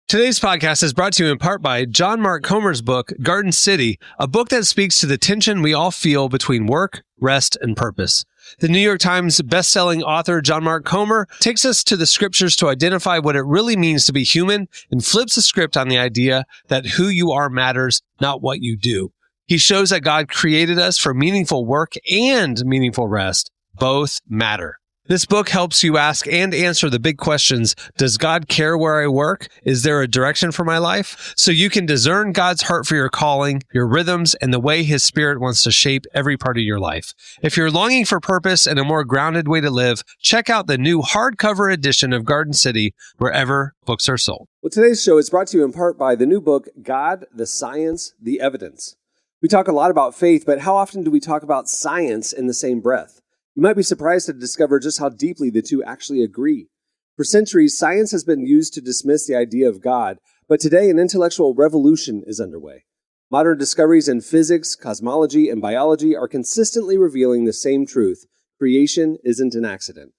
Today's podcast is brought to you in part by John Mark Comer's book, Garden City, a book that speaks to the tension we all feel between work, rest, and purpose. The New York Times bestselling author John Mark Comer takes us to the scriptures to identify what it really means to be human and flips the script on the idea that who you are matters, not what you do. He shows that God created us for meaningful work and meaningful rest. Both matter. This book helps you ask and answer the big questions. Does God care where I work? Is there a direction for my life? So you can discern God's heart for your calling, your rhythms, and the way His Spirit wants to shape every part of your life. If you're longing for purpose and a more grounded way to live, check out the new hardcover edition of Garden City wherever books are sold. Well, today's show is brought to you in part by the new book, God, the Science, the Evidence. We talk a lot about faith, but how often do we talk about science in the same breath? You might be surprised to discover just how deeply the two actually agree. For centuries, science has been used to dismiss the idea of God, but today an intellectual revolution is underway. Modern discoveries in physics, cosmology, and biology are consistently revealing the same truth: creation isn't an accident.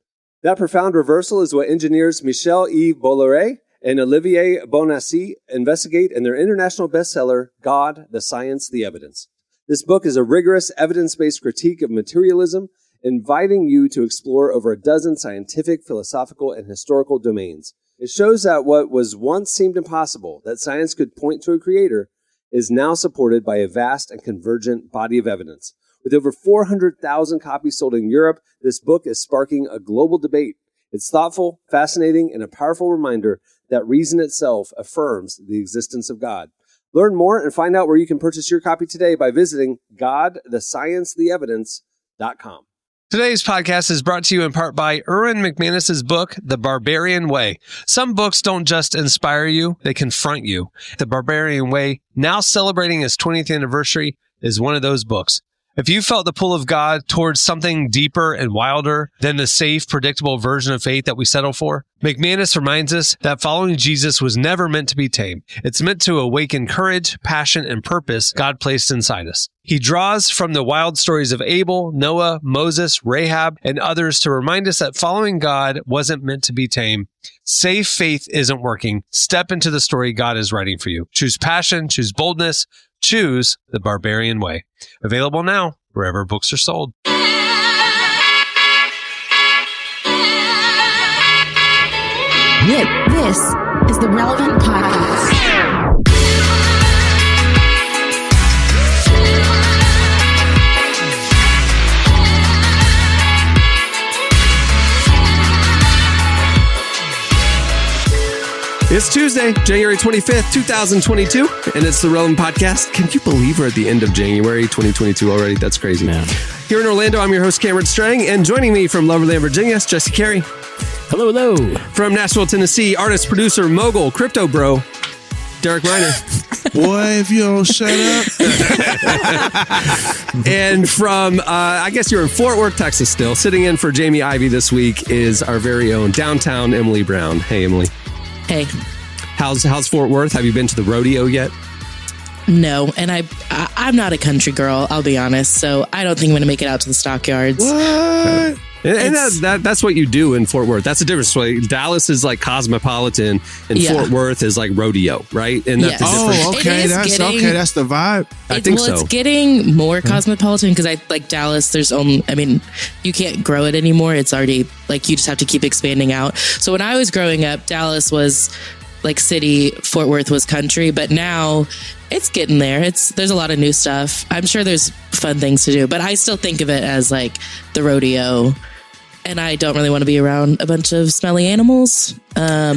That profound reversal is what engineers Michel-Yves Bolloré and Olivier Bonassi investigate in their international bestseller, God, the Science, the Evidence. This book is a rigorous, evidence-based critique of materialism, inviting you to explore over a dozen scientific, philosophical, and historical domains. It shows that what was once seemed impossible, that science could point to a creator, is now supported by a vast and convergent body of evidence. With over 400,000 copies sold in Europe, this book is sparking a global debate. It's thoughtful, fascinating, and a powerful reminder that reason itself affirms the existence of God. Learn more and find out where you can purchase your copy today by visiting godthesciencetheevidence.com. Today's podcast is brought to you in part by Erwin McManus's book, The Barbarian Way. Some books don't just inspire you, they confront you. The Barbarian Way, now celebrating its 20th anniversary, is one of those books. If you felt the pull of God towards something deeper and wilder than the safe, predictable version of faith that we settle for, McManus reminds us that following Jesus was never meant to be tame. It's meant to awaken courage, passion, and purpose God placed inside us. He draws from the wild stories of Abel, Noah, Moses, Rahab, and others to remind us that following God wasn't meant to be tame. Safe faith isn't working. Step into the story God is writing for you. Choose passion, choose boldness, choose the Barbarian Way. Available now wherever books are sold. This is the Relevant Podcast. It's Tuesday, January 25th, 2022, and it's the Relevant Podcast. Can you believe we're at the end of January 2022 already? That's crazy. Man. Here in Orlando, I'm your host, Cameron Strang, and joining me from Loverland, Virginia, is Jesse Carey. Hello, hello. From Nashville, Tennessee, artist, producer, mogul, crypto bro, Derek Reiner. Boy, if you don't shut up. And from, I guess you're in Fort Worth, Texas still, sitting in for Jamie Ivey this week is our very own downtown Emily Brown. Hey, Emily. Hey. How's Fort Worth? Have you been to the rodeo yet? No, and I'm not a country girl, I'll be honest, so I don't think I'm going to make it out to the stockyards. What? And that's what you do in Fort Worth. That's the difference. Like, Dallas is like cosmopolitan, and Fort Worth is like rodeo, right? And that's the difference. Oh, okay. That's the vibe. I think so. It's getting more cosmopolitan because I like Dallas. There's only, you can't grow it anymore. It's already like you just have to keep expanding out. So when I was growing up, Dallas was like city, Fort Worth was country, but now it's getting there. There's a lot of new stuff. I'm sure there's fun things to do, but I still think of it as like the rodeo. And I don't really want to be around a bunch of smelly animals. Not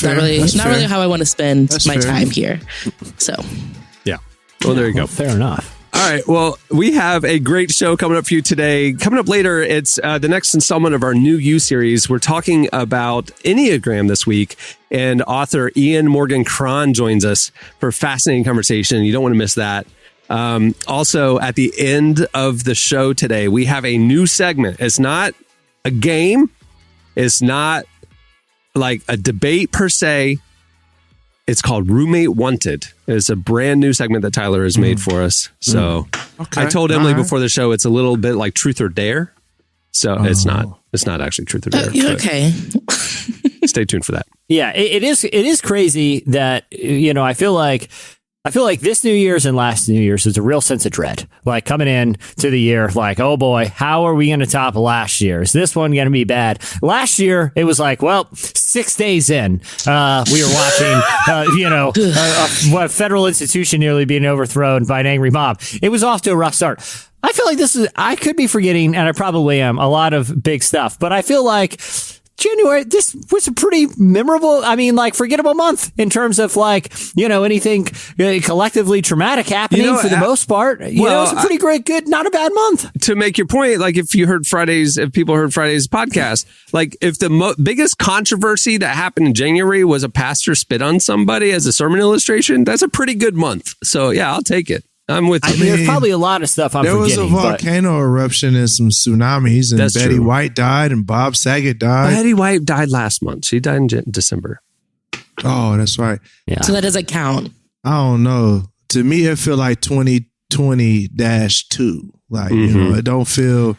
really how I want to spend my time here. So, yeah. Well, there you go. Fair enough. All right. Well, we have a great show coming up for you today. Coming up later, it's the next installment of our New You series. We're talking about Enneagram this week, and author Morgan Cron joins us for a fascinating conversation. You don't want to miss that. Also, at the end of the show today, we have a new segment. It's not a game. It's not like a debate per se. It's called Roommate Wanted. It's a brand new segment that Tyler has made for us. So I told Emily before the show, it's a little bit like Truth or Dare. So it's not actually Truth or Dare. Okay. Stay tuned for that. Yeah, it is crazy that, I feel like this New Year's and last New Year's is a real sense of dread. Like coming in to the year, like, oh boy, how are we going to top last year? Is this one going to be bad? Last year, it was like, well, 6 days in, we were watching, a federal institution nearly being overthrown by an angry mob. It was off to a rough start. I feel like I could be forgetting, and I probably am, a lot of big stuff, but I feel like January, this was a pretty memorable, forgettable month in terms of anything collectively traumatic happening for the most part. It's a pretty good, not a bad month. To make your point, if people heard Friday's podcast, if the biggest controversy that happened in January was a pastor spit on somebody as a sermon illustration, that's a pretty good month. So yeah, I'll take it. I'm with you. There's probably a lot of stuff I'm forgetting. There was a volcano eruption and some tsunamis, and Betty White died, and Bob Saget died. Betty White died last month. She died in December. Oh, that's right. Yeah. So that doesn't count. I don't know. To me, it feel like 2020-2. It don't feel.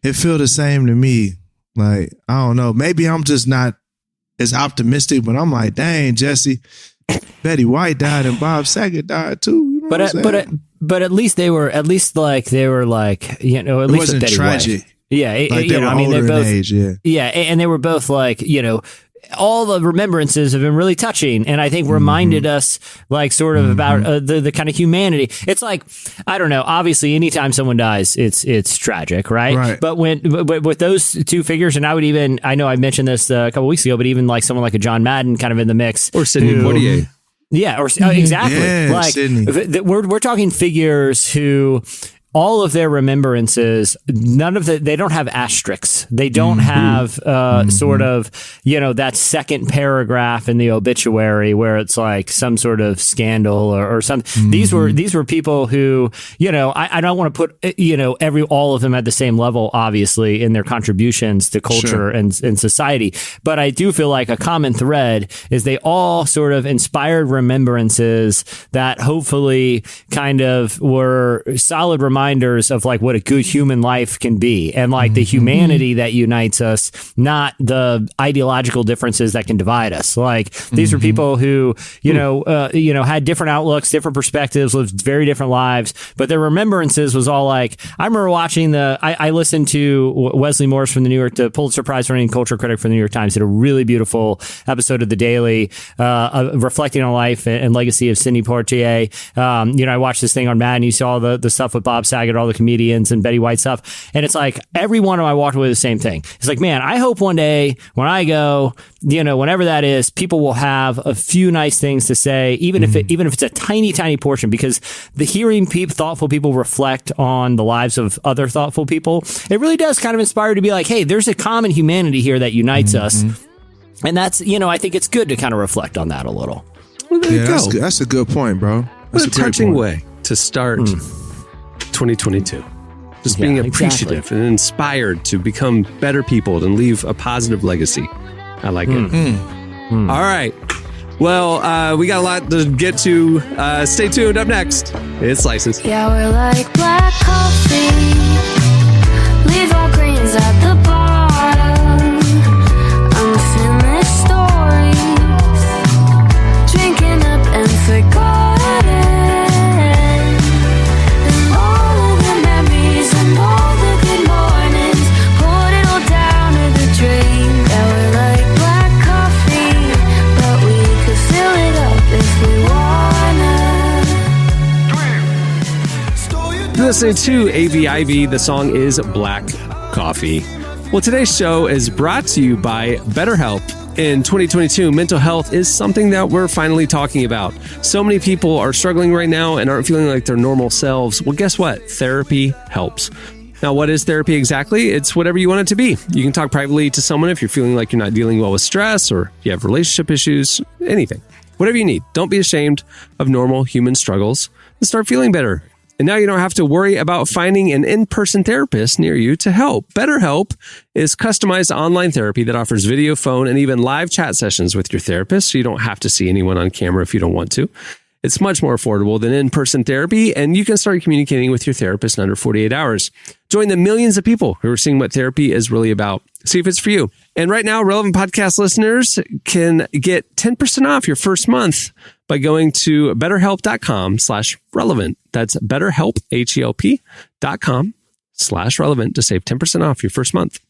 It feel the same to me. I don't know. Maybe I'm just not as optimistic, but I'm like, dang, Jesse. Betty White died and Bob Saget died too. But at least they were at least at least it wasn't Betty tragic. White. Yeah, they were older they're both in age. Yeah, and they were both all the remembrances have been really touching, and I think reminded us about the kind of humanity. It's like, I don't know. Obviously, anytime someone dies, it's tragic, right? But with those two figures, and I know I mentioned this a couple weeks ago, but even someone like a John Madden kind of in the mix, or Sidney Poitier. Yeah, exactly. Yeah, we're talking figures who, all of their remembrances, they don't have asterisks. They don't have that second paragraph in the obituary where it's like some sort of scandal or something. These were people who, I don't want to put, all of them at the same level, obviously, in their contributions to culture and society. But I do feel like a common thread is they all sort of inspired remembrances that hopefully kind of were solid reminders of what a good human life can be, and the humanity that unites us, not the ideological differences that can divide us. These are people who had different outlooks, different perspectives, lived very different lives, but their remembrances was all I remember watching I listened to Wesley Morris from the Pulitzer Prize winning culture critic for the New York Times, did a really beautiful episode of The Daily reflecting on life and legacy of Sidney Poitier. I watched this thing on Madden. You saw the stuff with Bob Saget, all the comedians and Betty White stuff. And it's every one of them I walked away with the same thing. It's man, I hope one day when I go, whenever that is, people will have a few nice things to say, even if it's a tiny, tiny portion, because the hearing thoughtful people reflect on the lives of other thoughtful people, it really does kind of inspire you to be hey, there's a common humanity here that unites us. And that's, I think it's good to kind of reflect on that a little. Well, there you go. That's a good point, bro. That's what a touching way to start 2022. Just being appreciative and inspired to become better people and leave a positive legacy. I like it. All right. Well, we got a lot to get to. Stay tuned. Up next, it's Slices. Yeah, we're like black coffee. Leave our greens at the bottom. Unfinished stories. Drinking up and forgotten. Listening to AVIV, the song is Black Coffee. Well, today's show is brought to you by BetterHelp. In 2022, mental health is something that we're finally talking about. So many people are struggling right now and aren't feeling like their normal selves. Well, guess what? Therapy helps. Now, what is therapy exactly? It's whatever you want it to be. You can talk privately to someone if you're feeling like you're not dealing well with stress or you have relationship issues, anything. Whatever you need. Don't be ashamed of normal human struggles and start feeling better. And now you don't have to worry about finding an in-person therapist near you to help. BetterHelp is customized online therapy that offers video, phone, and even live chat sessions with your therapist, so you don't have to see anyone on camera if you don't want to. It's much more affordable than in-person therapy, and you can start communicating with your therapist in under 48 hours. Join the millions of people who are seeing what therapy is really about. See if it's for you. And right now, Relevant Podcast listeners can get 10% off your first month by going to betterhelp.com/relevant. That's betterhelp, HELP.com/relevant to save 10% off your first month.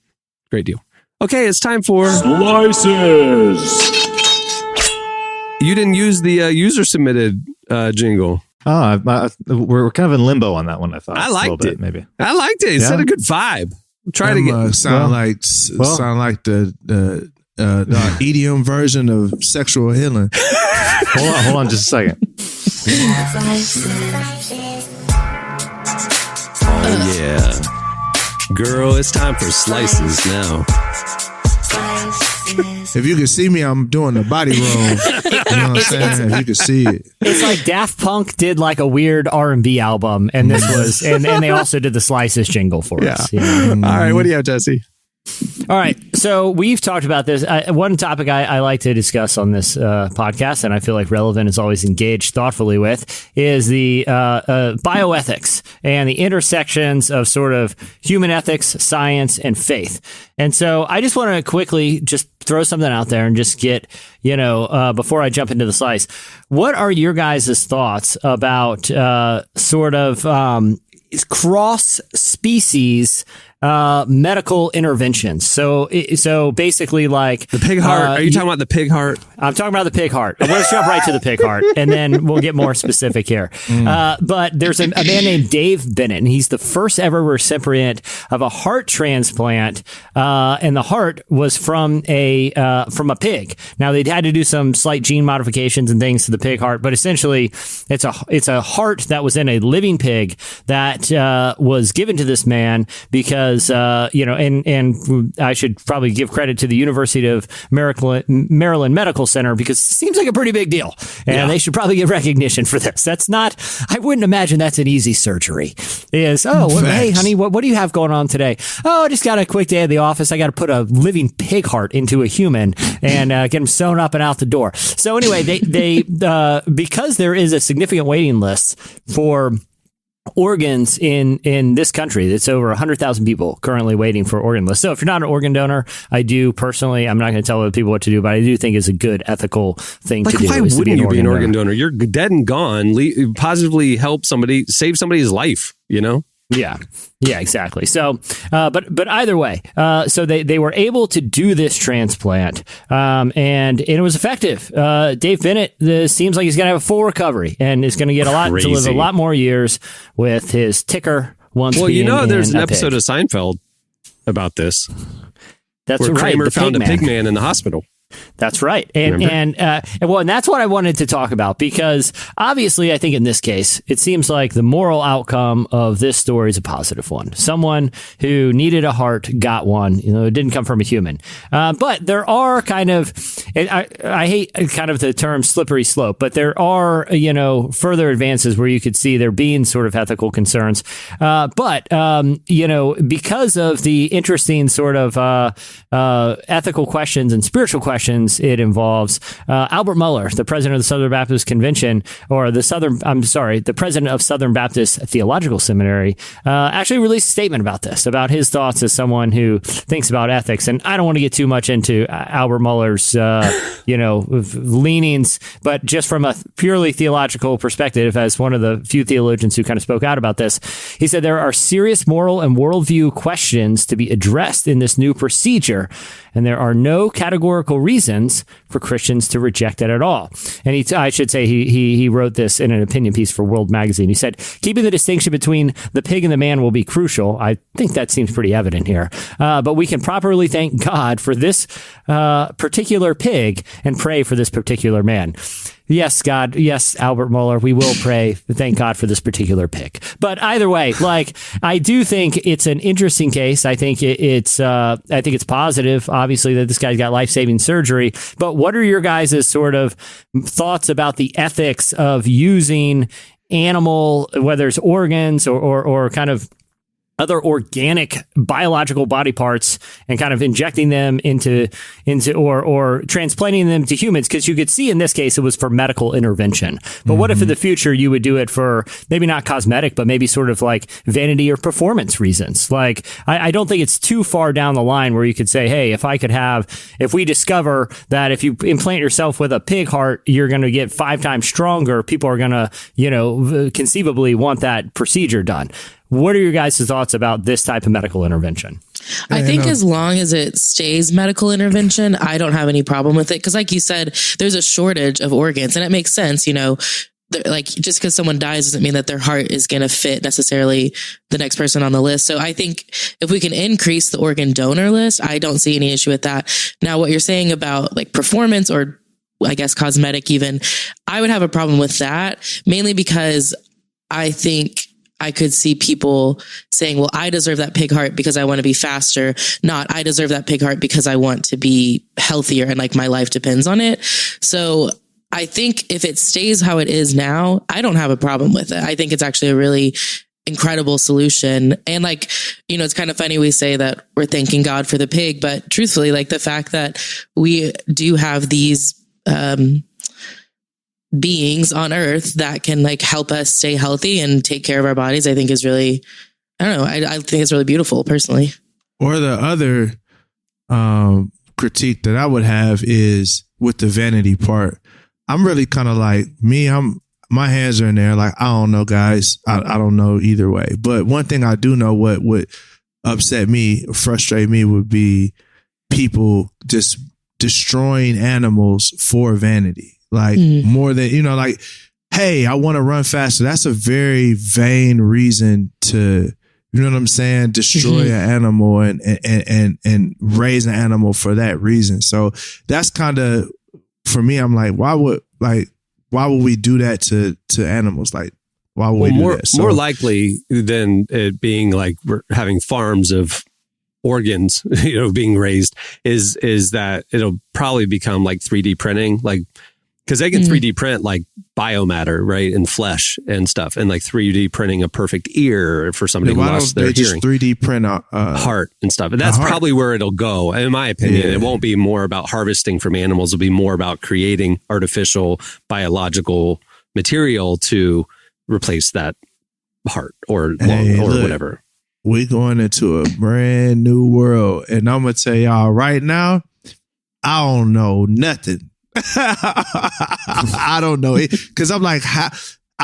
Great deal. Okay, it's time for Slices. You didn't use the user-submitted jingle. We're kind of in limbo on that one, I thought. I liked it. Maybe. I liked it. It set a good vibe. Try to get sound like the idiom version of sexual healing. Hold on just a second. Oh yeah, girl, it's time for slices now. If you can see me, I'm doing the body roll. You know what I'm saying? If you can see it. It's like Daft Punk did like a weird R&B album, and this was, and they also did the Slices jingle for us. Yeah. All right, what do you have, Jesse? All right, so we've talked about this. One topic I like to discuss on this podcast, and I feel like Relevant is always engaged thoughtfully with, is the bioethics and the intersections of sort of human ethics, science, and faith. And so I just want to quickly just throw something out there and just get, before I jump into the slice, what are your guys' thoughts about sort of cross-species medical interventions? So basically, like the pig heart. Are you talking about the pig heart? I'm talking about the pig heart. Let's jump right to the pig heart, and then we'll get more specific here. But there's a man named Dave Bennett, and he's the first ever recipient of a heart transplant, and the heart was from a pig. Now they'd had to do some slight gene modifications and things to the pig heart, but essentially it's a heart that was in a living pig that was given to this man because and I should probably give credit to the University of Maryland Medical Center, because it seems like a pretty big deal, and they should probably give recognition for this. I wouldn't imagine that's an easy surgery. Hey honey, what do you have going on today? Oh, I just got a quick day at the office. I got to put a living pig heart into a human and get him sewn up and out the door. So anyway, they because there is a significant waiting list for organs in this country. It's over 100,000 people currently waiting for organ lists. So if you're not an organ donor, I do personally, I'm not going to tell other people what to do, but I do think it's a good ethical thing to do. Why wouldn't you be an organ donor? You're dead and gone. Positively help somebody, save somebody's life, Yeah, exactly. So, but either way, so they were able to do this transplant, and it was effective. Dave Bennett seems like he's going to have a full recovery and is going to get to live a lot more years with his ticker. There's an episode of Seinfeld about this. That's where right. Kramer found a pig man in the hospital. That's right. And that's what I wanted to talk about, because obviously I think in this case, it seems like the moral outcome of this story is a positive one. Someone who needed a heart got one. It didn't come from a human. But there are kind of, I hate kind of the term slippery slope, but there are, further advances where you could see there being sort of ethical concerns. But because of the interesting sort of ethical questions and spiritual questions it involves, Albert Mueller, the president of the Southern Baptist Convention, or the president of Southern Baptist Theological Seminary, actually released a statement about this, about his thoughts as someone who thinks about ethics. And I don't want to get too much into Albert Mueller's, leanings, but just from a purely theological perspective, as one of the few theologians who kind of spoke out about this, he said there are serious moral and worldview questions to be addressed in this new procedure, and there are no categorical reasons for Christians to reject it at all. And he wrote this in an opinion piece for World Magazine. He said, keeping the distinction between the pig and the man will be crucial. I think that seems pretty evident here. But we can properly thank God for this particular pig and pray for this particular man. Yes, God. Yes, Albert Mueller. We will pray. Thank God for this particular pig. But either way, I do think it's an interesting case. I think it's positive, obviously, that this guy's got life-saving surgery. But what are your guys' sort of thoughts about the ethics of using animal, whether it's organs or kind of other organic biological body parts and kind of injecting them into or transplanting them to humans, because you could see in this case it was for medical intervention. But what if in the future you would do it for maybe not cosmetic, but maybe sort of like vanity or performance reasons? Like I don't think it's too far down the line where you could say, hey, if we discover that if you implant yourself with a pig heart, you're going to get 5 times stronger, people are going to, conceivably want that procedure done. What are your guys' thoughts about this type of medical intervention? I think as long as it stays medical intervention, I don't have any problem with it. Because like you said, there's a shortage of organs, and it makes sense, like just because someone dies doesn't mean that their heart is going to fit necessarily the next person on the list. So I think if we can increase the organ donor list, I don't see any issue with that. Now, what you're saying about like performance or I guess cosmetic even, I would have a problem with that, mainly because I think I could see people saying, well, I deserve that pig heart because I want to be faster, not I deserve that pig heart because I want to be healthier and like my life depends on it. So I think if it stays how it is now, I don't have a problem with it. I think it's actually a really incredible solution. And like, it's kind of funny we say that we're thanking God for the pig, but truthfully, like the fact that we do have these beings on earth that can like help us stay healthy and take care of our bodies, I think is really, I don't know. I think it's really beautiful personally. Or the other critique that I would have is with the vanity part. I'm really kind of like my hands are in there. Like, I don't know, guys. I don't know either way. But one thing I do know, what would upset me, frustrate me, would be people just destroying animals for vanity. Like more than, like, hey, I want to run faster. That's a very vain reason to, you know what I'm saying? Destroy an animal and raise an animal for that reason. So that's kind of, for me, I'm like, why would we do that to animals? Like, why would we do that? More likely than it being like we're having farms of organs, being raised is that it'll probably become like 3D printing, like, because they can 3D print like biomatter, right, and flesh and stuff, and like 3D printing a perfect ear for somebody who lost their hearing. Just 3D print a heart and stuff, and that's probably where it'll go. In my opinion, it won't be more about harvesting from animals; it'll be more about creating artificial biological material to replace that heart or lung or whatever. We're going into a brand new world, and I'm gonna tell y'all right now, I don't know nothing. I don't know it, because I'm like, I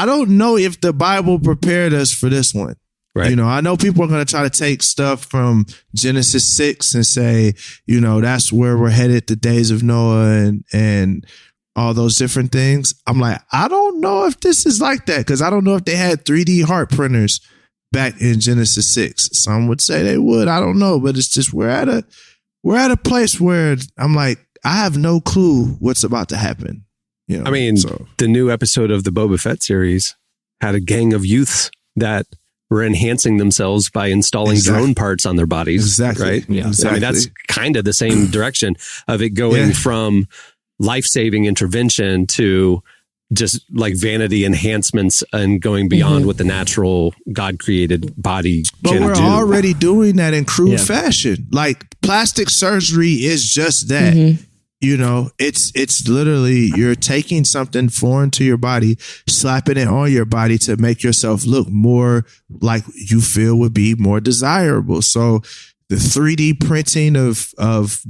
don't know if the Bible prepared us for this one. Right. I know people are going to try to take stuff from Genesis 6 and say, that's where we're headed, the days of Noah and all those different things. I'm like, I don't know if this is like that, because I don't know if they had 3D heart printers back in Genesis 6. Some would say they would. I don't know, but it's just we're at a place where I'm like, I have no clue what's about to happen. The new episode of the Boba Fett series had a gang of youths that were enhancing themselves by installing drone parts on their bodies. Exactly. Right? Yeah. Exactly. That's kind of the same direction of it going from life-saving intervention to just like vanity enhancements and going beyond what the natural God-created body but can we're do. Already doing that in crude fashion. Like plastic surgery is just that. It's literally you're taking something foreign to your body, slapping it on your body to make yourself look more like you feel would be more desirable. So the 3D printing of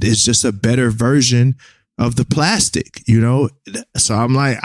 is just a better version of the plastic, So I'm like,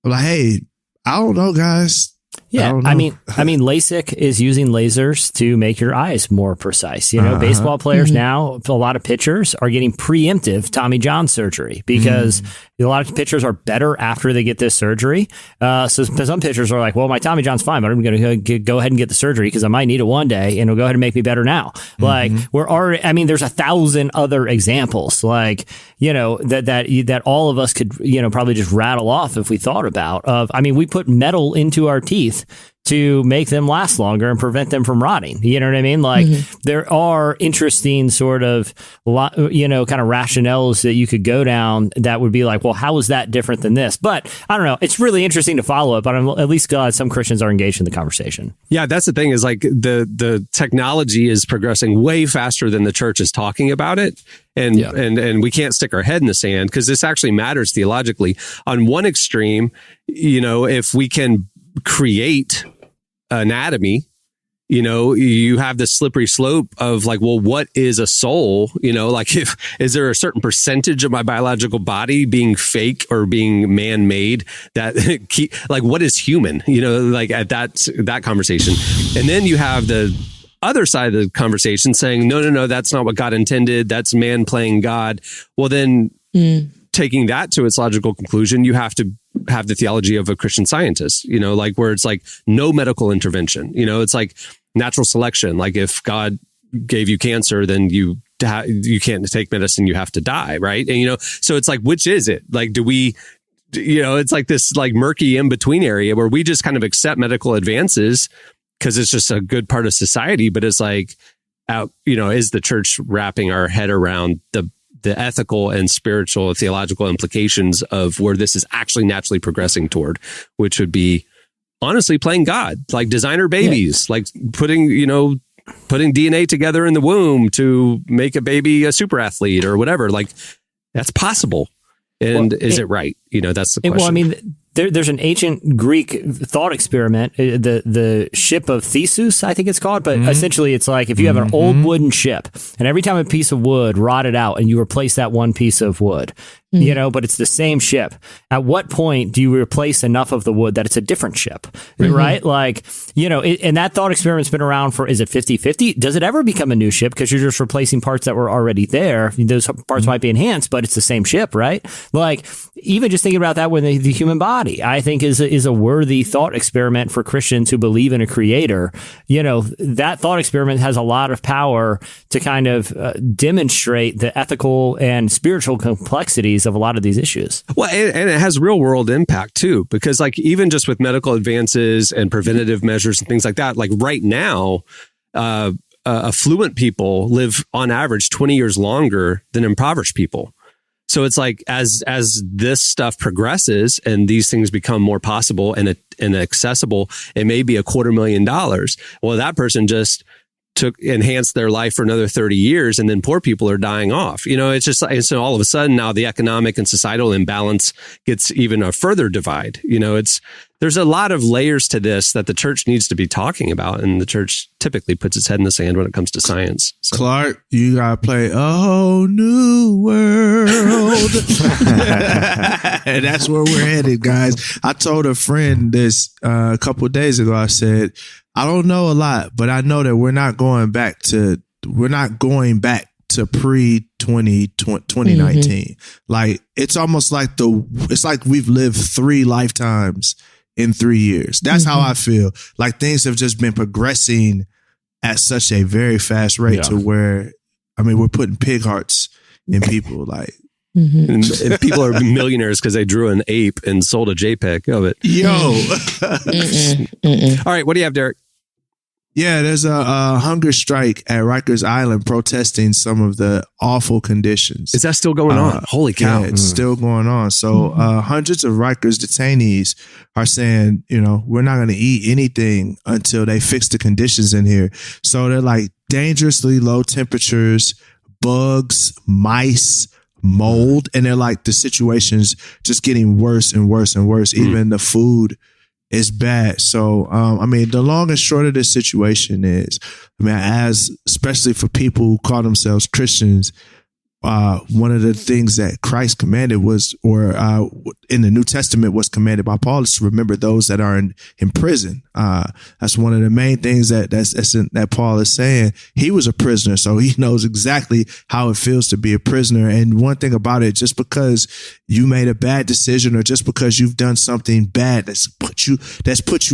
hey, I don't know, guys. Yeah, I mean, LASIK is using lasers to make your eyes more precise. Baseball players now, a lot of pitchers are getting preemptive Tommy John surgery because a lot of pitchers are better after they get this surgery. So some pitchers are like, well, my Tommy John's fine, but I'm going to go ahead and get the surgery because I might need it one day, and it'll go ahead and make me better now. Like we're already, there's 1,000 other examples, like, that all of us could, probably just rattle off if we thought about. We put metal into our teeth to make them last longer and prevent them from rotting. You know what I mean? Like there are interesting sort of, kind of rationales that you could go down that would be like, well, how is that different than this? But I don't know. It's really interesting to follow it, but I'm at least glad some Christians are engaged in the conversation. Yeah, that's the thing is like the technology is progressing way faster than the church is talking about it. And we can't stick our head in the sand because this actually matters theologically. On one extreme, if we can create anatomy, you have this slippery slope of like, well, what is a soul? Is there a certain percentage of my biological body being fake or being man-made that what is human, at that conversation. And then you have the other side of the conversation saying, no, that's not what God intended. That's man playing God. Well, then taking that to its logical conclusion, you have to have the theology of a Christian scientist, where it's like no medical intervention, it's like natural selection. Like if God gave you cancer, then you can't take medicine, you have to die. Right. And, so it's like, which is it? Like, do we, it's like this like murky in between area where we just kind of accept medical advances because it's just a good part of society. But it's like, is the church wrapping our head around the ethical and spiritual theological implications of where this is actually naturally progressing toward, which would be honestly playing God, like designer babies, like putting DNA together in the womb to make a baby a super athlete or whatever. Like that's possible. And is it right? That's the question. Well, I mean, there's an ancient Greek thought experiment, the ship of Theseus, I think it's called. But essentially, it's like if you have an old wooden ship and every time a piece of wood rotted out and you replace that one piece of wood, but it's the same ship. At what point do you replace enough of the wood that it's a different ship, right? Like, and that thought experiment's been around for, is it 50-50? Does it ever become a new ship? Because you're just replacing parts that were already there. Those parts might be enhanced, but it's the same ship, right? Like, even just thinking about that with the human body, I think is a worthy thought experiment for Christians who believe in a creator. That thought experiment has a lot of power to kind of demonstrate the ethical and spiritual complexities of a lot of these issues. Well, and it has real world impact too, because like even just with medical advances and preventative measures and things like that, like right now, affluent people live on average 20 years longer than impoverished people. So it's like as this stuff progresses and these things become more possible and accessible, it may be $250,000. Well, that person just enhanced their life for another 30 years, and then poor people are dying off. It's just, and so all of a sudden now the economic and societal imbalance gets even a further divide. There's a lot of layers to this that the church needs to be talking about, and the church typically puts its head in the sand when it comes to science. So. Clark, you gotta play a whole new world. And that's where we're headed, guys. I told a friend this a couple of days ago. I said, I don't know a lot, but I know that we're not going back to pre-2019. Like it's almost like it's like we've lived 3 lifetimes in 3 years. That's how I feel. Like things have just been progressing at such a very fast rate to where, I mean, we're putting pig hearts in people. Like, and people are millionaires because they drew an ape and sold a JPEG of it. All right, what do you have, Derek? Yeah, there's a hunger strike at Rikers Island protesting some of the awful conditions. Is that still going on? Holy cow. Yeah, it's still going on. So hundreds of Rikers detainees are saying, we're not going to eat anything until they fix the conditions in here. So they're like dangerously low temperatures, bugs, mice, mold. And they're like the situation's just getting worse and worse and worse. Even the food is bad. So, I mean, the long and short of this situation is, especially for people who call themselves Christians, one of the things that Christ commanded was, or in the New Testament was commanded by Paul, is to remember those that are in prison. That's one of the main things that Paul is saying. He was a prisoner, so he knows exactly how it feels to be a prisoner. And one thing about it, just because you made a bad decision or just because you've done something bad that's put you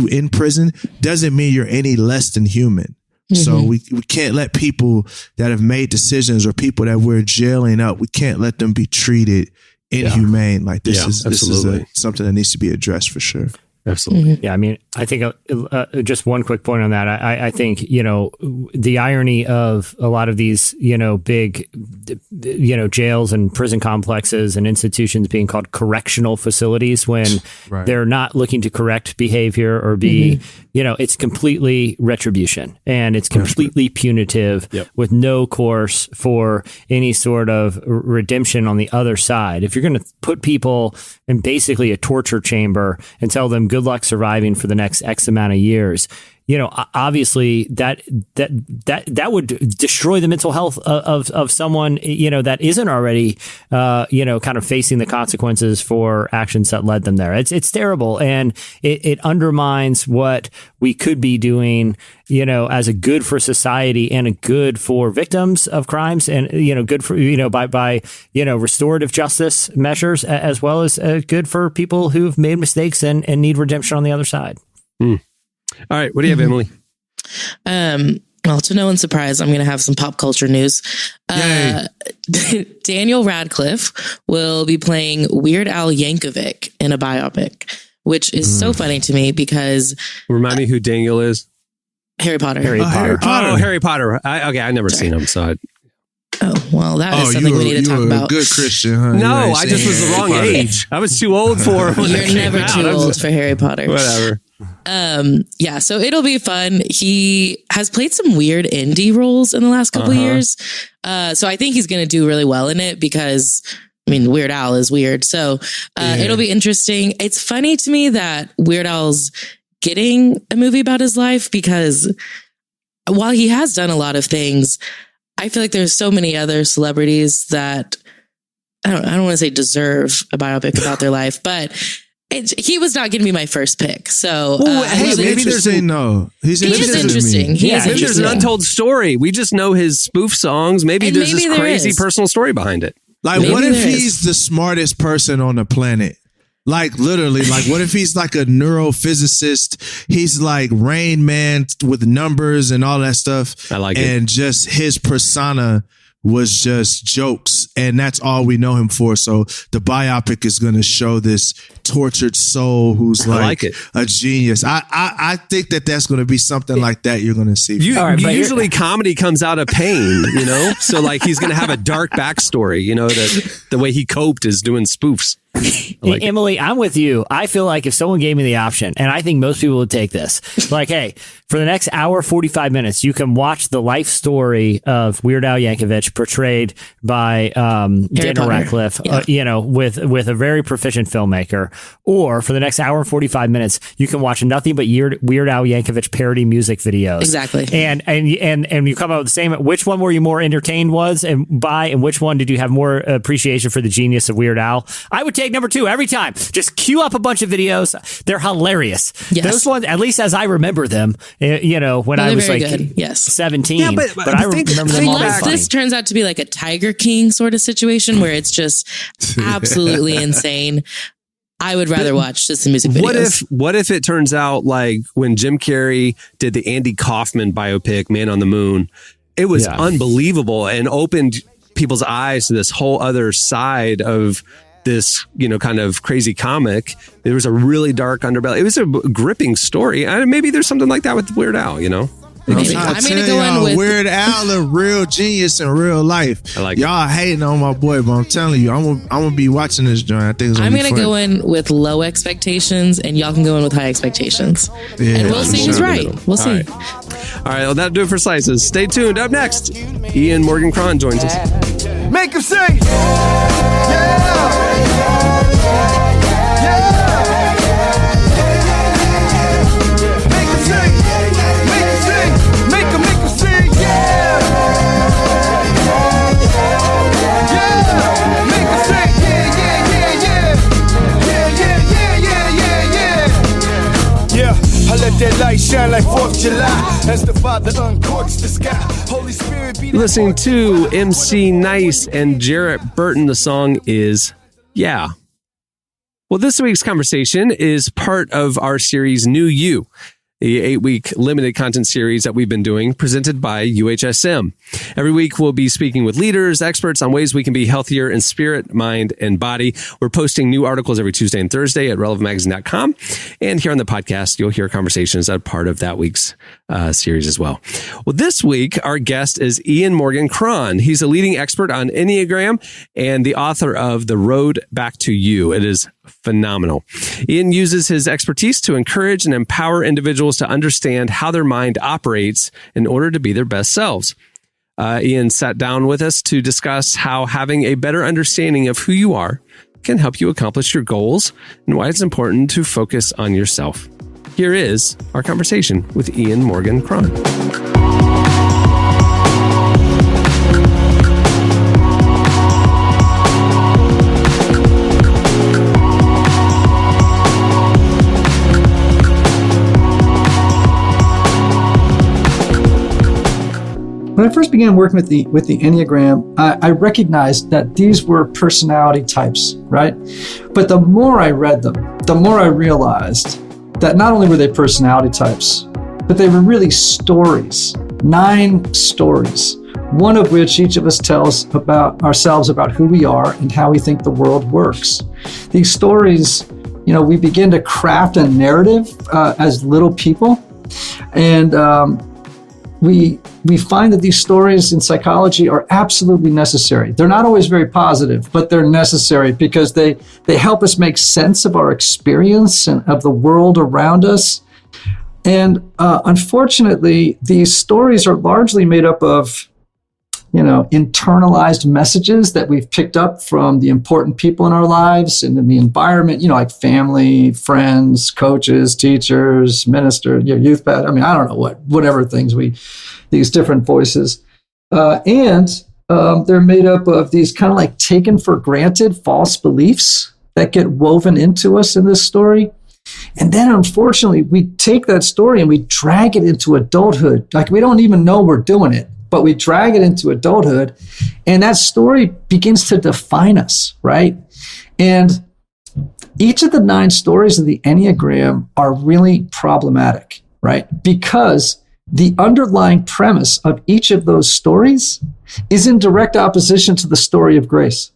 in prison doesn't mean you're any less than human. So we can't let people that have made decisions or people that we're jailing up, we can't let them be treated inhumane. Like this is something that needs to be addressed for sure. Absolutely. Yeah, I mean, I think just one quick point on that. I think, the irony of a lot of these, big, jails and prison complexes and institutions being called correctional facilities when they're not looking to correct behavior or be, it's completely retribution and it's completely punitive with no course for any sort of redemption on the other side. If you're going to put people in basically a torture chamber and tell them good luck surviving for the next X amount of years, obviously that would destroy the mental health of someone, that isn't already, kind of facing the consequences for actions that led them there. It's terrible. And it undermines what we could be doing, as a good for society and a good for victims of crimes and, good for, by restorative justice measures, as well as good for people who've made mistakes and need redemption on the other side. All right. What do you have, Emily? Well, to no one's surprise, I'm going to have some pop culture news. Daniel Radcliffe will be playing Weird Al Yankovic in a biopic, which is so funny to me because... Remind me who Daniel is. Harry Potter. Harry Potter. I never seen him, so well, that is something we need to talk about. Good Christian, huh? No, I just was the wrong age. I was too old for him. You're never too old for Harry Potter. Whatever. So it'll be fun. He has played some weird indie roles in the last couple of years. So I think he's going to do really well in it because, Weird Al is weird. So it'll be interesting. It's funny to me that Weird Al's getting a movie about his life because while he has done a lot of things, I feel like there's so many other celebrities that I don't want to say deserve a biopic about their life, but he was not going to be my first pick. So maybe there's he's interesting. Maybe there's an untold story. We just know his spoof songs. Maybe there's this crazy personal story behind it. Like, what if he's the smartest person on the planet? Like, literally, what if he's like a neurophysicist? He's like Rain Man with numbers and all that stuff. I like it. And just his persona was just jokes. And that's all we know him for. So the biopic is going to show this tortured soul who's like a genius. I think that's going to be something like that you're going to see. Usually comedy comes out of pain, So like he's going to have a dark backstory, the way he coped is doing spoofs. Emily, I'm with you. I feel like if someone gave me the option, and I think most people would take this, like, hey, for the next hour, 45 minutes, you can watch the life story of Weird Al Yankovic portrayed by Daniel Radcliffe, with a very proficient filmmaker. Or for the next hour and 45 minutes, you can watch nothing but Weird Al Yankovic parody music videos. Exactly. And you come out with the same. Which one were you more entertained and which one did you have more appreciation for the genius of Weird Al? I would take number 2 every time. Just queue up a bunch of videos. They're hilarious. Yes. Those ones, at least as I remember them, when I was like 17. Yeah, but I remember them all. Unless this turns out to be like a Tiger King sort of situation where it's just absolutely insane, I would rather watch just the music videos. What if it turns out like when Jim Carrey did the Andy Kaufman biopic, Man on the Moon, it was unbelievable and opened people's eyes to this whole other side of this, kind of crazy comic. There was a really dark underbelly. It was a gripping story. Maybe there's something like that with Weird Al, I'm going to go in with Weird Al, a real genius in real life. I like y'all hating on my boy, but I'm telling you, I'm gonna be watching this joint. I think I'm going to go in with low expectations, and y'all can go in with high expectations. Yeah, and we'll see who's right. We'll see. All right, well, that'll do it for Slices. Stay tuned. Up next, Ian Morgan Cron joins us. Make him sing. That light shine like 4th of July as the Father uncorks the sky. Holy Spirit be listening to MC Nice and Jarrett Burton. The song is Yeah. Well, this week's conversation is part of our series New You. the 8-week limited content series that we've been doing, presented by UHSM. Every week, we'll be speaking with leaders, experts on ways we can be healthier in spirit, mind, and body. We're posting new articles every Tuesday and Thursday at relevantmagazine.com. And here on the podcast, you'll hear conversations that are part of that week's series as well. Well, this week, our guest is Morgan Cron. He's a leading expert on Enneagram and the author of The Road Back to You. It is phenomenal. Ian uses his expertise to encourage and empower individuals to understand how their mind operates in order to be their best selves. Ian sat down with us to discuss how having a better understanding of who you are can help you accomplish your goals and why it's important to focus on yourself. Here is our conversation with Morgan Cron. When I first began working with the Enneagram, I recognized that these were personality types, right? But the more I read them, the more I realized that not only were they personality types, but they were really stories, 9 stories, one of which each of us tells about ourselves, about who we are and how we think the world works. These stories, we begin to craft a narrative as little people, and we find that these stories in psychology are absolutely necessary. They're not always very positive, but they're necessary because they help us make sense of our experience and of the world around us. And unfortunately, these stories are largely made up of, internalized messages that we've picked up from the important people in our lives and in the environment, like family, friends, coaches, teachers, ministers, youth pastor. I don't know whatever things these different voices. And they're made up of these kind of like taken for granted false beliefs that get woven into us in this story. And then unfortunately, we take that story and we drag it into adulthood. Like we don't even know we're doing it, but we drag it into adulthood, and that story begins to define us, right? And each of the 9 stories of the Enneagram are really problematic, right? Because the underlying premise of each of those stories is in direct opposition to the story of grace.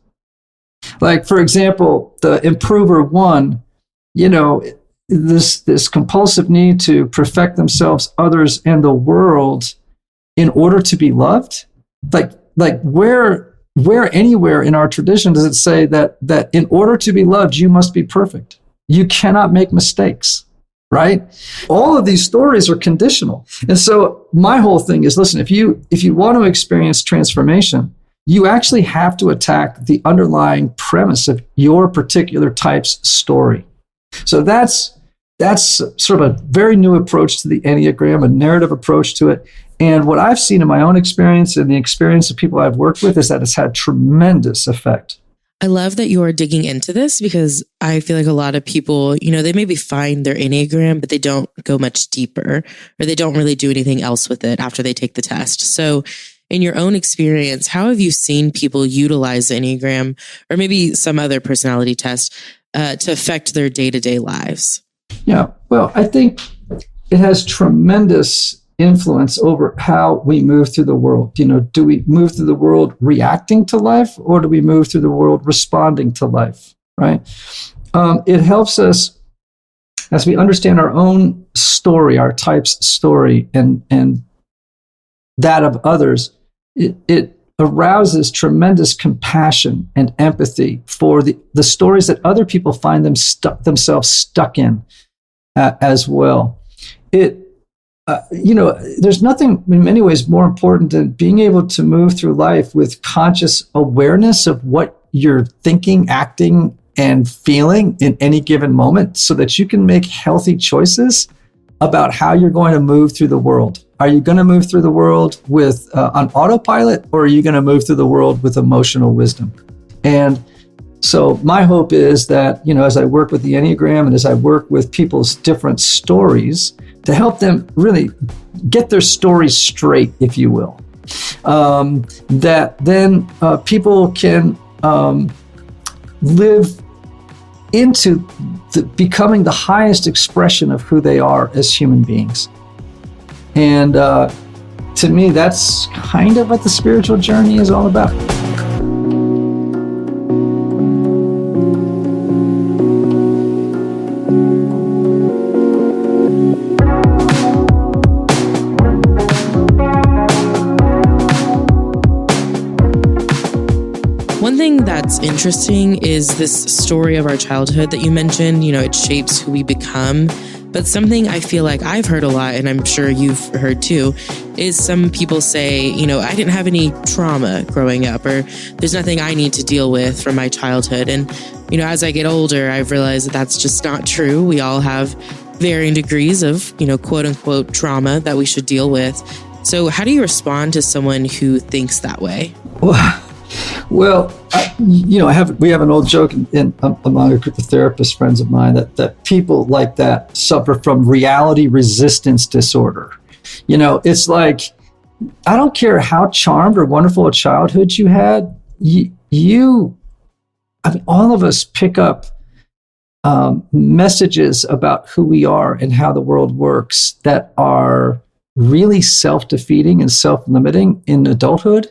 Like, for example, the Improver 1, this compulsive need to perfect themselves, others, and the world in order to be loved. Like where anywhere in our tradition does it say that in order to be loved, you must be perfect? You cannot make mistakes, right? All of these stories are conditional. And so my whole thing is, listen, if you want to experience transformation, you actually have to attack the underlying premise of your particular type's story. So that's sort of a very new approach to the Enneagram, a narrative approach to it. And what I've seen in my own experience and the experience of people I've worked with is that it's had tremendous effect. I love that you're digging into this because I feel like a lot of people, they maybe find their Enneagram, but they don't go much deeper, or they don't really do anything else with it after they take the test. So in your own experience, how have you seen people utilize the Enneagram or maybe some other personality test to affect their day-to-day lives? Yeah, well, I think it has tremendous influence over how we move through the world. Do we move through the world reacting to life, or do we move through the world responding to life, right? It helps us as we understand our own story, our type's story, and that of others. It arouses tremendous compassion and empathy for the stories that other people find themselves stuck in as well. There's nothing in many ways more important than being able to move through life with conscious awareness of what you're thinking, acting, and feeling in any given moment so that you can make healthy choices about how you're going to move through the world. Are you going to move through the world with on autopilot, or are you going to move through the world with emotional wisdom? And so my hope is that, as I work with the Enneagram and as I work with people's different stories, to help them really get their story straight, if you will, that then people can live into becoming the highest expression of who they are as human beings. And to me, that's kind of what the spiritual journey is all about. One thing that's interesting is this story of our childhood that you mentioned. You know, it shapes who we become. But something I feel like I've heard a lot, and I'm sure you've heard too, is some people say, you know, I didn't have any trauma growing up, or there's nothing I need to deal with from my childhood. And, you know, as I get older, I've realized that that's just not true. We all have varying degrees of, you know, quote unquote trauma that we should deal with. So how do you respond to someone who thinks that way? Well, we have an old joke among a group of therapist friends of mine that people like that suffer from reality resistance disorder. You know, it's like, I don't care how charmed or wonderful a childhood you had, all of us pick up messages about who we are and how the world works that are really self-defeating and self-limiting in adulthood.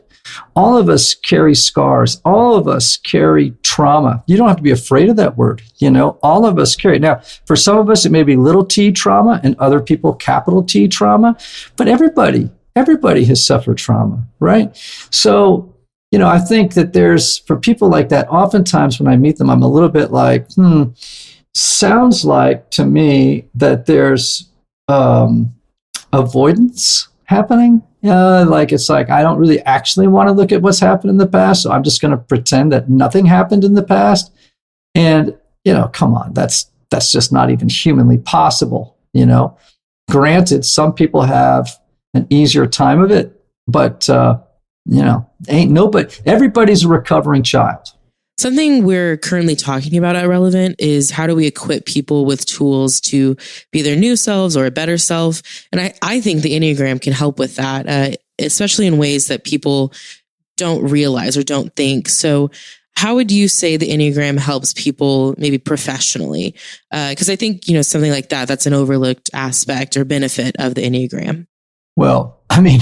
All of us carry scars. All of us carry trauma. You don't have to be afraid of that word. You know, all of us carry. Now, for some of us, it may be little t trauma, and other people, capital T trauma. But everybody has suffered trauma, right? So, you know, I think that for people like that, oftentimes when I meet them, I'm a little bit like, sounds like to me that there's avoidance happening. Like, it's like, I don't really actually want to look at what's happened in the past, so I'm just going to pretend that nothing happened in the past. And, you know, come on, that's just not even humanly possible, you know. Granted, some people have an easier time of it, but, you know, everybody's a recovering child. Something we're currently talking about at Relevant is how do we equip people with tools to be their new selves or a better self? And I think the Enneagram can help with that, especially in ways that people don't realize or don't think. So how would you say the Enneagram helps people maybe professionally? Because I think, you know, something like that's an overlooked aspect or benefit of the Enneagram. Well, I mean,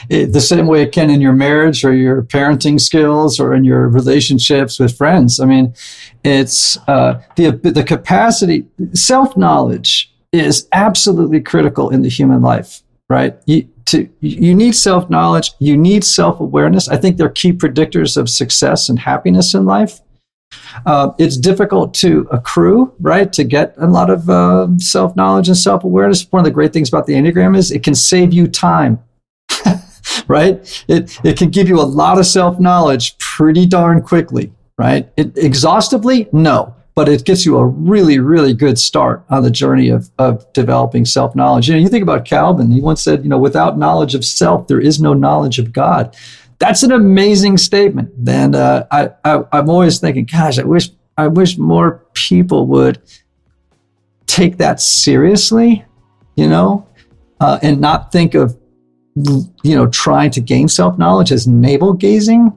the same way it can in your marriage or your parenting skills or in your relationships with friends. I mean, it's the capacity, self-knowledge is absolutely critical in the human life, right? You need self-knowledge, you need self-awareness. I think they're key predictors of success and happiness in life. It's difficult to accrue, right? To get a lot of self-knowledge and self-awareness. One of the great things about the Enneagram is it can save you time, right? It can give you a lot of self-knowledge pretty darn quickly, right? Exhaustively, no, but it gets you a really, really good start on the journey of developing self-knowledge. You know, you think about Calvin, he once said, you know, without knowledge of self, there is no knowledge of God. That's an amazing statement. And I'm always thinking, gosh, I wish more people would take that seriously, you know, and not think of, you know, trying to gain self-knowledge as navel gazing.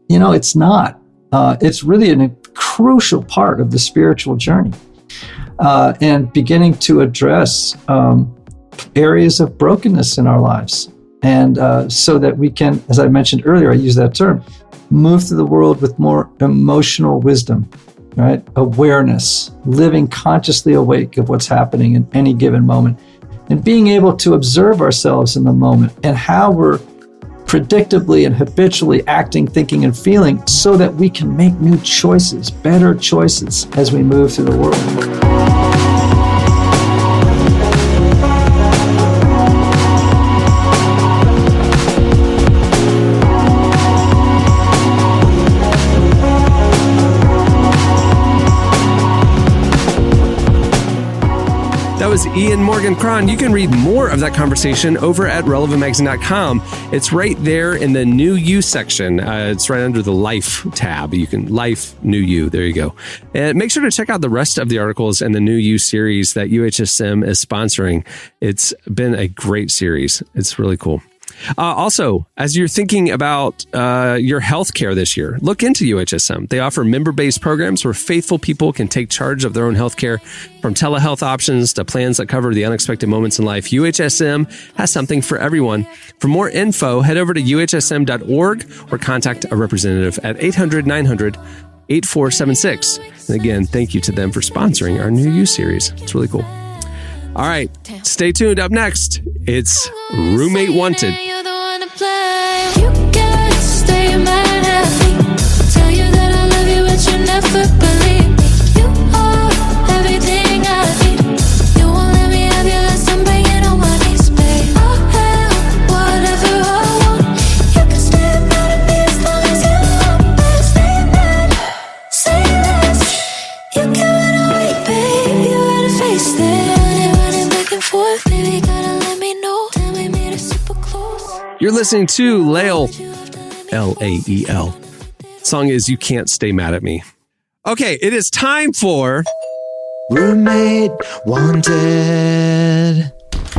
You know, it's not. It's really a crucial part of the spiritual journey, and beginning to address areas of brokenness in our lives. And so that we can, as I mentioned earlier, I use that term, move through the world with more emotional wisdom, right? Awareness, living consciously awake of what's happening in any given moment, and being able to observe ourselves in the moment and how we're predictably and habitually acting, thinking, and feeling so that we can make new choices, better choices as we move through the world. That was Morgan Cron. You can read more of that conversation over at relevantmagazine.com. It's right there in the New You section. It's right under the Life tab. You can Life New You. There you go. And make sure to check out the rest of the articles in the New You series that UHSM is sponsoring. It's been a great series. It's really cool. Also, as you're thinking about your health care this year, look into UHSM. They offer member-based programs where faithful people can take charge of their own health care, from telehealth options to plans that cover the unexpected moments in life. UHSM has something for everyone. For more info, head over to uhsm.org or contact a representative at 800-900-8476. And again, thank you to them for sponsoring our new You series. It's really cool. All right, stay tuned. Up next, it's Roommate Wanted. You're the one to play. You can't stay mad at me. Tell you that I love you, but you never believe me. You are everything I need. You won't let me have you less. I'm banging on my knees, babe. I'll have whatever I want. You can stay mad at me as long as you want. But stay mad, say less. You can run away, babe. You gotta face this. Forth, baby, gotta let me know. Tell me meet us super close. You're listening to Lael, L-A-E-L. Song is You Can't Stay Mad at Me. Okay, it is time for Roommate Wanted.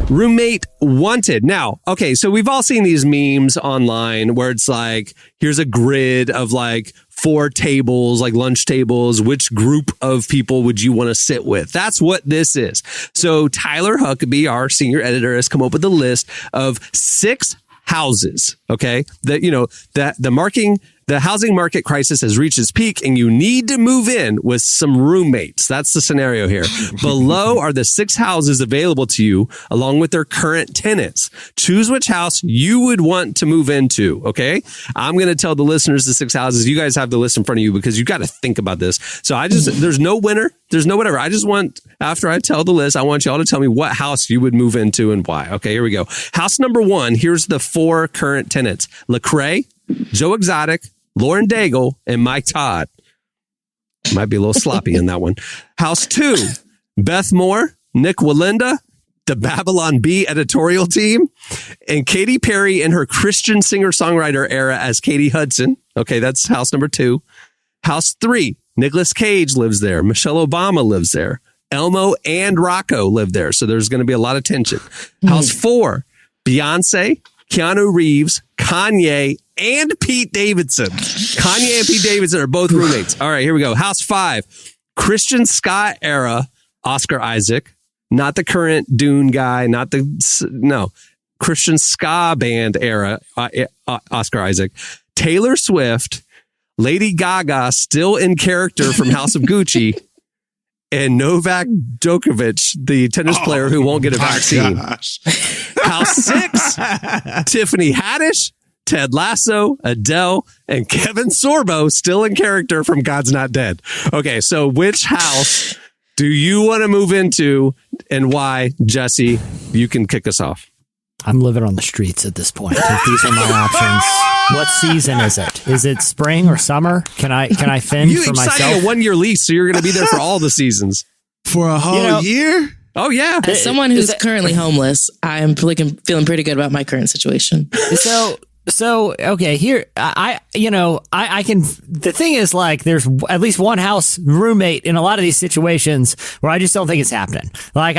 Roommate Wanted. Now, okay, so we've all seen these memes online where it's like, here's a grid of like 4 tables, like lunch tables. Which group of people would you want to sit with? That's what this is. So Tyler Huckabee, our senior editor, has come up with a list of 6 houses. Okay, that the housing market crisis has reached its peak and you need to move in with some roommates. That's the scenario here. Below are the 6 houses available to you along with their current tenants. Choose which house you would want to move into. Okay. I'm going to tell the listeners the 6 houses. You guys have the list in front of you because you got to think about this. So there's no winner. There's no whatever. I just want, after I tell the list, I want y'all to tell me what house you would move into and why. Okay, here we go. House number 1. Here's the 4 current tenants: Lecrae, Joe Exotic, Lauren Daigle, and Mike Todd. Might be a little sloppy in that one. House 2, Beth Moore, Nick Walinda, the Babylon Bee editorial team, and Katy Perry in her Christian singer-songwriter era as Katie Hudson. Okay, that's house number 2. House 3, Nicolas Cage lives there. Michelle Obama lives there. Elmo and Rocco live there. So there's going to be a lot of tension. House 4, Beyonce, Keanu Reeves, Kanye, and Pete Davidson. Kanye and Pete Davidson are both roommates. All right, here we go. House 5, Christian ska era, Oscar Isaac. Not the current Dune guy, Christian ska band era, Oscar Isaac. Taylor Swift, Lady Gaga, still in character from House of Gucci, and Novak Djokovic, the tennis player who won't get a vaccine. House 6, Tiffany Haddish, Ted Lasso, Adele, and Kevin Sorbo, still in character from God's Not Dead. Okay, so which house do you want to move into and why? Jesse, you can kick us off. I'm living on the streets at this point. If these are my options. What season is it? Is it spring or summer? Can I fend for myself? You signed a 1-year lease, so you're going to be there for all the seasons. For a whole year? Oh, yeah. As someone who's currently homeless, I'm feeling pretty good about my current situation. So okay, here I can. The thing is, like, there's at least one house roommate in a lot of these situations where I just don't think it's happening. Like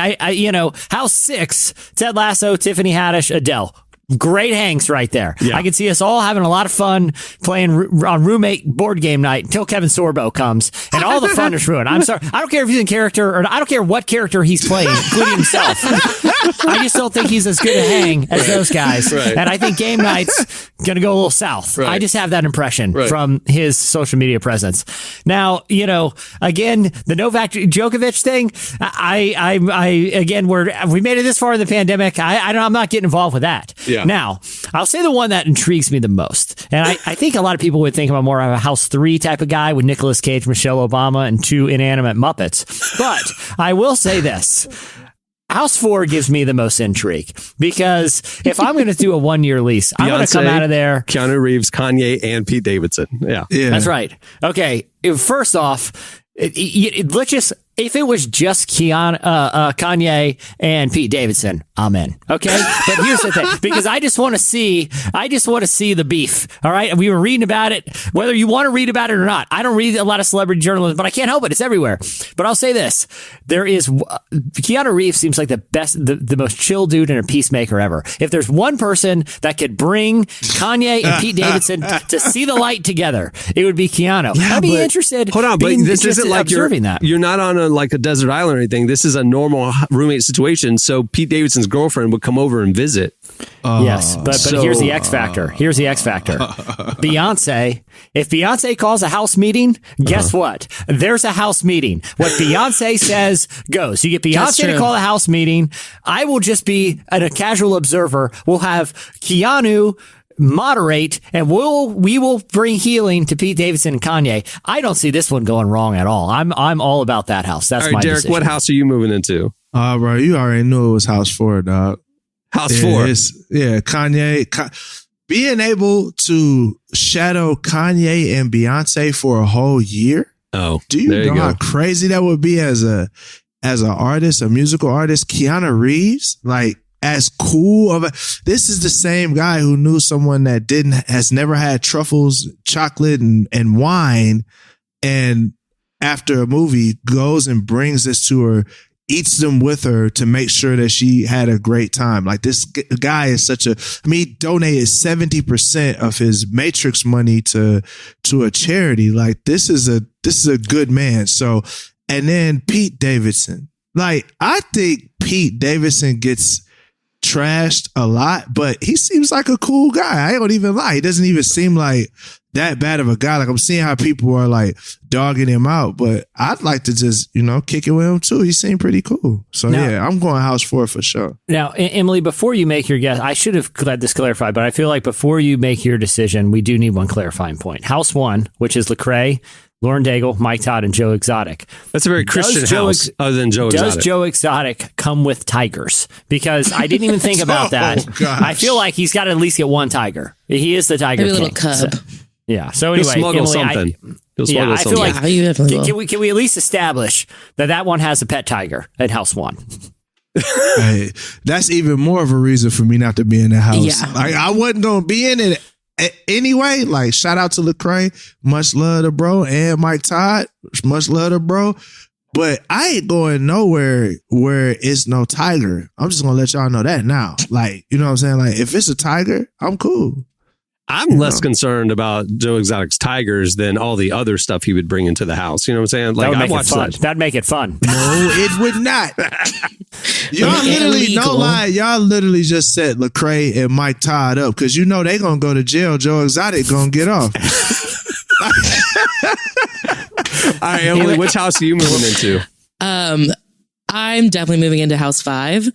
house 6, Ted Lasso, Tiffany Haddish, Adele. Great hangs right there. Yeah. I can see us all having a lot of fun playing on roommate board game night until Kevin Sorbo comes and all the fun is ruined. I'm sorry. I don't care if he's in character or I don't care what character he's playing, including himself. I just don't think he's as good a hang as those guys. Right. And I think game night's going to go a little south. Right. I just have that impression from his social media presence. Now, again, the Novak Djokovic thing, we made it this far in the pandemic. I'm not getting involved with that. Yeah. Now, I'll say the one that intrigues me the most, and I think a lot of people would think I'm more of a House 3 type of guy with Nicolas Cage, Michelle Obama, and 2 inanimate Muppets. But I will say this. House 4 gives me the most intrigue because if I'm going to do a 1-year lease, I'm going to come out of there. Keanu Reeves, Kanye, and Pete Davidson. Yeah. That's right. Okay. First off, let's just If it was just Kanye and Pete Davidson, I'm in. Okay, but here's the thing: because I just want to see the beef. All right, we were reading about it, whether you want to read about it or not. I don't read a lot of celebrity journalism, but I can't help it; it's everywhere. But I'll say this: Keanu Reeves seems like the best, the most chill dude and a peacemaker ever. If there's one person that could bring Kanye and Pete Davidson to see the light together, it would be Keanu. Yeah, I'd be interested. Hold on, but this isn't like you're not on like a desert island or anything. This is a normal roommate situation. So Pete Davidson's girlfriend would come over and visit. Yes, but here's the X factor. Beyonce. If Beyonce calls a house meeting, guess what? There's a house meeting. What Beyonce says goes. You get Beyonce to call a house meeting. I will just be a casual observer. We'll have Keanu moderate, and we will bring healing to Pete Davidson and Kanye. I don't see this one going wrong at all. I'm all about that house. That's my Derek, decision. what house are you moving into? Bro, you already knew it was house 4, dog. House 4. Kanye. Being able to shadow Kanye and Beyonce for a whole year. Oh, do you know how crazy that would be as an artist, a musical artist? Keanu Reeves, like, as cool of this is the same guy who knew someone that has never had truffles, chocolate, and wine, and after a movie goes and brings this to her, eats them with her to make sure that she had a great time. Like, this guy is he donated 70% of his Matrix money to a charity. Like, this is a good man. So, and then Pete Davidson, like, I think Pete Davidson gets trashed a lot, but he seems like a cool guy. I don't even lie. He doesn't even seem like that bad of a guy. Like, I'm seeing how people are like dogging him out, but I'd like to just, kick it with him too. He seemed pretty cool. So now, I'm going house 4 for sure. Now, Emily, before you make your guess, I should have had this clarified, but I feel like before you make your decision, we do need one clarifying point. House 1, which is Lecrae, Lauren Daigle, Mike Todd, and Joe Exotic. That's a very Christian house, other than Joe Exotic. Does Joe Exotic come with tigers? Because I didn't even think about that. I feel like he's got to at least get one tiger. He is the tiger king. Maybe a little cub. So, yeah. So anyway, He'll smuggle Emily, something. I feel like you definitely will. Can we at least establish that one has a pet tiger at House 1? Hey, that's even more of a reason for me not to be in the house. Yeah. Like, I wasn't going to be in it anyway. Like, shout out to Lecrae, much love to bro, and Mike Todd, much love to bro. But I ain't going nowhere where it's no tiger. I'm just gonna let y'all know that now. Like, you know what I'm saying? Like, if it's a tiger, I'm cool. I'm less concerned about Joe Exotic's tigers than all the other stuff he would bring into the house. You know what I'm saying? Like, I watch that. That'd make it fun. No, it would not. Y'all literally, no lie, y'all literally just set Lecrae and Mike Todd up because they gonna go to jail. Joe Exotic gonna get off. All right, Emily, which house are you moving into? I'm definitely moving into house 5.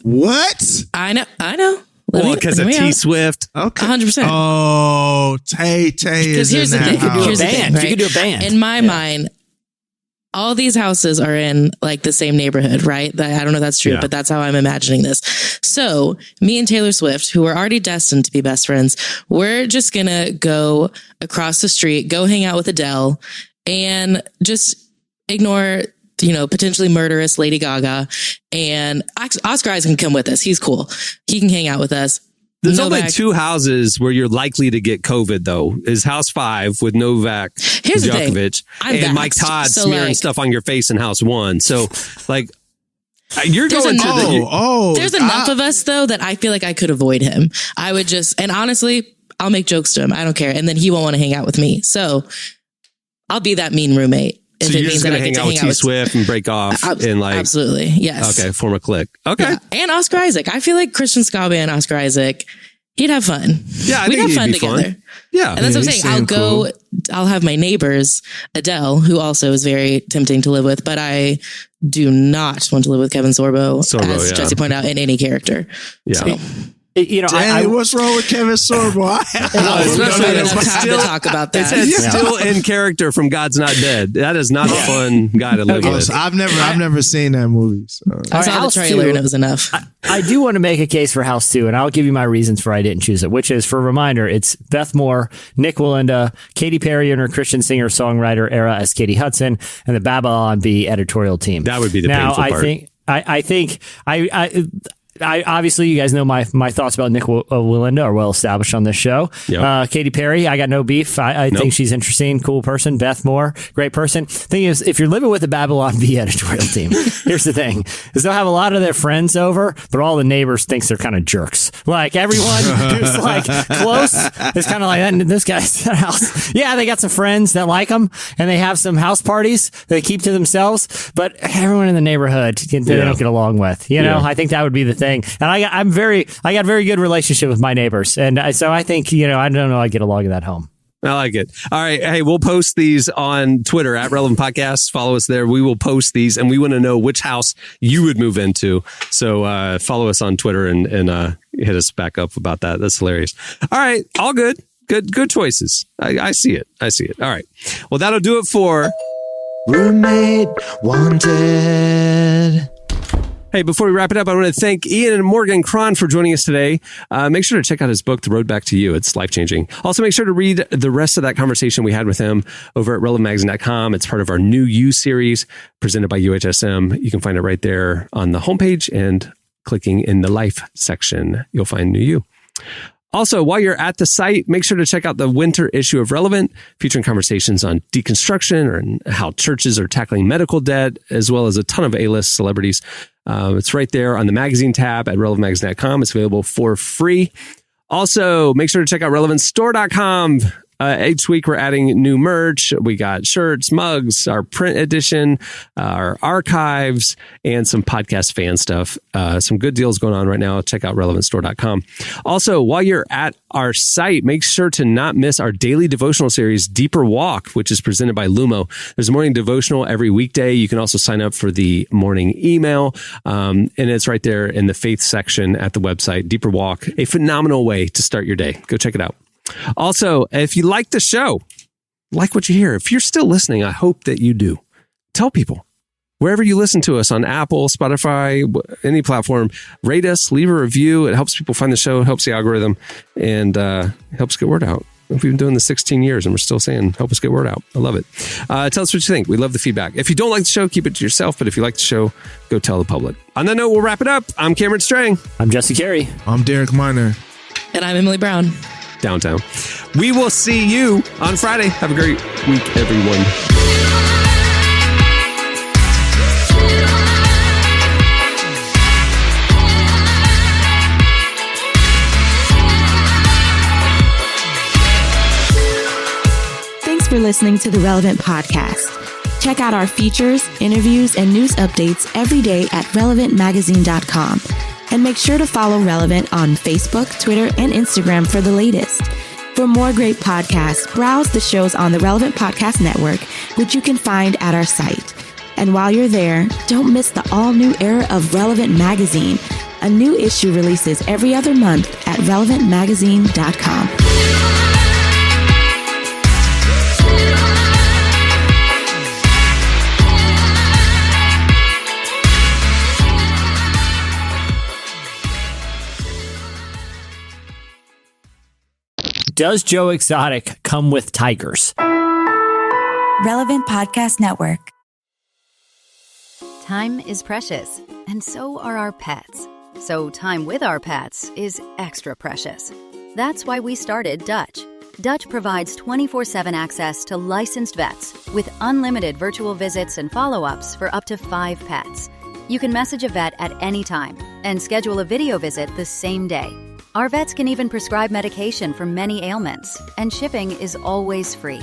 What? I know. Well, because of T Swift. Okay. 100%. Oh, Tay is in that house. Here's the thing, right? You could do a band. In my mind, all these houses are in like the same neighborhood, right? I don't know if that's true, but that's how I'm imagining this. So me and Taylor Swift, who are already destined to be best friends, we're just going to go across the street, go hang out with Adele, and just ignore potentially murderous Lady Gaga, and Oscar Isaac can come with us. He's cool. He can hang out with us. There's only 2 houses where you're likely to get COVID, though. Is House 5 with Novak Djokovic and Mike Todd smearing stuff on your face in House 1. So, like, you're going to the... There's enough of us, though, that I feel like I could avoid him. I would just... And honestly, I'll make jokes to him. I don't care. And then he won't want to hang out with me. So, I'll be that mean roommate. So you're just going to hang out with T Swift and break off and like... Absolutely, yes. Okay, form a clique. Okay. Yeah. And Oscar Isaac. I feel like Christian Scalbe and Oscar Isaac, he'd have fun. Yeah, we'd have fun together. Fun. Yeah. And that's what I'm saying. I'll have my neighbors, Adele, who also is very tempting to live with, but I do not want to live with Kevin Sorbo as Jesse pointed out, in any character. Yeah. So. Dang, what's wrong with Kevin Sorbo? Especially to talk about that. It said still in character from God's Not Dead. That is not a fun guy to live with. I've never seen that movie. So. I saw the trailer and it was enough. I do want to make a case for House 2, and I'll give you my reasons for I didn't choose it, which is, for a reminder, it's Beth Moore, Nick Walinda, Katy Perry in her Christian singer-songwriter era as Katie Hudson, and the Babylon Bee editorial team. That would be the painful part. I think obviously you guys know my thoughts about Nick Walinda are well established on this show. Yep. Katy Perry, I got no beef. I think she's interesting, cool person. Beth Moore, great person. Thing is, if you're living with the Babylon Bee editorial team, here's the thing: is they'll have a lot of their friends over, but all the neighbors thinks they're kind of jerks. Like everyone who's like close is kind of like this guy's house. Yeah, they got some friends that like them, and they have some house parties they keep to themselves. But everyone in the neighborhood they don't get along with. You know, I think that would be the thing. And I got a very good relationship with my neighbors. And so I think, I don't know, I get along in that home. I like it. All right. Hey, we'll post these on Twitter at Relevant Podcasts. Follow us there. We will post these and we want to know which house you would move into. So follow us on Twitter and hit us back up about that. That's hilarious. All right. All good. Good choices. I see it. All right. Well, that'll do it for Roommate Wanted. Hey, before we wrap it up, I want to thank Ian and Morgan Cron for joining us today. Make sure to check out his book, The Road Back to You. It's life-changing. Also, make sure to read the rest of that conversation we had with him over at relevantmagazine.com. It's part of our New You series presented by UHSM. You can find it right there on the homepage, and clicking in the Life section, you'll find New You. Also, while you're at the site, make sure to check out the winter issue of Relevant, featuring conversations on deconstruction or how churches are tackling medical debt, as well as a ton of A-list celebrities. It's right there on the magazine tab at relevantmagazine.com. It's available for free. Also, make sure to check out relevantstore.com. Each week, we're adding new merch. We got shirts, mugs, our print edition, our archives, and some podcast fan stuff. Some good deals going on right now. Check out relevantstore.com. Also, while you're at our site, make sure to not miss our daily devotional series, Deeper Walk, which is presented by Lumo. There's a morning devotional every weekday. You can also sign up for the morning email, and it's right there in the faith section at the website. Deeper Walk, a phenomenal way to start your day. Go check it out. Also, if you like the show, like what you hear, if you're still listening, I hope that you do. Tell people. Wherever you listen to us, on Apple, Spotify, any platform, rate us, leave a review. It helps people find the show, helps the algorithm, and helps get word out. We've been doing this 16 years and we're still saying, help us get word out. I love it. Tell us what you think. We love the feedback. If you don't like the show, keep it to yourself. But if you like the show, go tell the public. On that note, we'll wrap it up. I'm Cameron Strang. I'm Jesse Carey. I'm Derek Miner. And I'm Emily Brown. Downtown. We will see you on Friday. Have a great week, everyone. Thanks for listening to the Relevant Podcast. Check out our features, interviews, and news updates every day at relevantmagazine.com. And make sure to follow Relevant on Facebook, Twitter, and Instagram for the latest. For more great podcasts, browse the shows on the Relevant Podcast Network, which you can find at our site. And while you're there, don't miss the all-new era of Relevant Magazine. A new issue releases every other month at relevantmagazine.com. Does Joe Exotic come with tigers? Relevant Podcast Network. Time is precious, and so are our pets. So time with our pets is extra precious. That's why we started Dutch. Dutch provides 24/7 access to licensed vets with unlimited virtual visits and follow-ups for up to 5 pets. You can message a vet at any time and schedule a video visit the same day. Our vets can even prescribe medication for many ailments, and shipping is always free.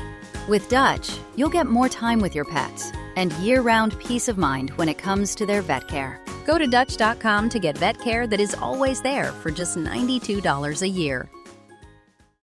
With Dutch, you'll get more time with your pets and year-round peace of mind when it comes to their vet care. Go to Dutch.com to get vet care that is always there for just $92 a year.